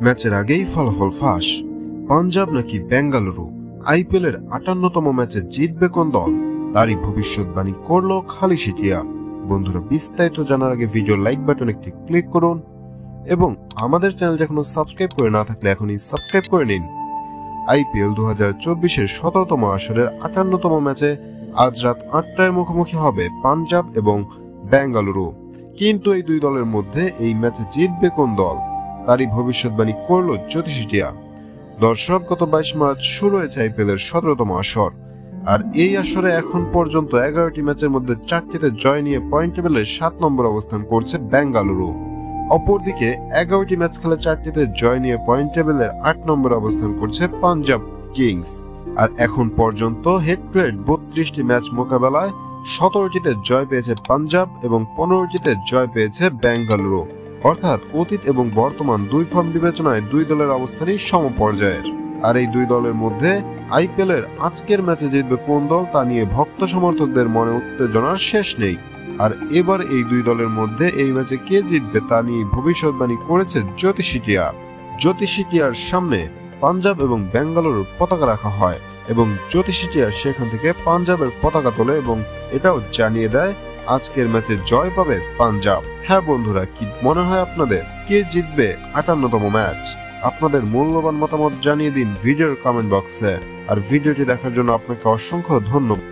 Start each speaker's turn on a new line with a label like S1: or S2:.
S1: ম্যাচের আগেই ফলাফল ফাঁস। পাঞ্জাব নাকি বেঙ্গালুরু আইপিএলের 58তম ম্যাচে জিতবে কোন দল, তারই ভবিষ্যৎবাণী করল খালিশি জিয়া। বন্ধুরা, বিস্তারিত জানার আগে ভিডিও লাইক বাটন একটি ক্লিক করুন এবং আমাদের চ্যানেল এখনো সাবস্ক্রাইব করে না থাকলে এখনই সাবস্ক্রাইব করে নিন। আইপিএল 2024-এর 17তম আসরের 58তম ম্যাচে আজ রাত 8টায় মুখোমুখি হবে পাঞ্জাব এবং বেঙ্গালুরু। কিন্তু এই দুই দলের মধ্যে এই ম্যাচে জিতবে কোন দল, তারই ভবিষ্যৎবাণী করল জ্যোতিষী জিয়া। দর্শক, গত 22 মার্চ শুরু হয়েছে আইপিএলের 17তম আসর, আর এই আসরে এখন পর্যন্ত 11টি ম্যাচের মধ্যে 4টিতে জয় নিয়ে পয়েন্ট টেবিলের 7 নম্বর অবস্থান করছে বেঙ্গালুরু। অপরদিকে 11টি ম্যাচ খেলে 4টিতে জয় নিয়ে পয়েন্ট টেবিলের 8 নম্বরে অবস্থান করছে পাঞ্জাব কিংস। আর এখন পর্যন্ত হেড টু হেড 32টি ম্যাচ মোকাবেলায় 17টিতে জয় পেয়েছে পাঞ্জাব এবং 15টিতে জয় পেয়েছে বেঙ্গালুরু। অর্থাৎ অতীত এবং বর্তমান দুই ফর্ম বিবেচনায় দুই দলের অবস্থানই সমপর্যায়ের। আর এই দুই দলের মধ্যে আইপিএলের আজকের ম্যাচে জিতবে কোন দল তা নিয়ে ভক্ত সমর্থকদের মনে উত্তেজনার শেষ নেই। আর এবার এই দুই দলের মধ্যে এই ম্যাচে কে জিতবে তা নিয়ে ভবিষ্যৎবাণী করেছে জ্যোতিষী জিয়া। জ্যোতিষী জিয়ার সামনে পাঞ্জাব এবং বেঙ্গালুরুর পতাকা রাখা হয় এবং জ্যোতিষী জিয়া সেখান থেকে পাঞ্জাবের পতাকা তোলে এবং এটাও জানিয়ে দেয় আজকের ম্যাচে জয় পাবে পাঞ্জাব। হ্যাঁ বন্ধুরা, কি মনে হয় আপনাদের, কে জিতবে 58তম ম্যাচ? আপনাদের মূল্যবান মতামত জানিয়ে দিন ভিডিওর কমেন্ট বক্সে। আর ভিডিওটি দেখার জন্য আপনাকে অসংখ্য ধন্যবাদ।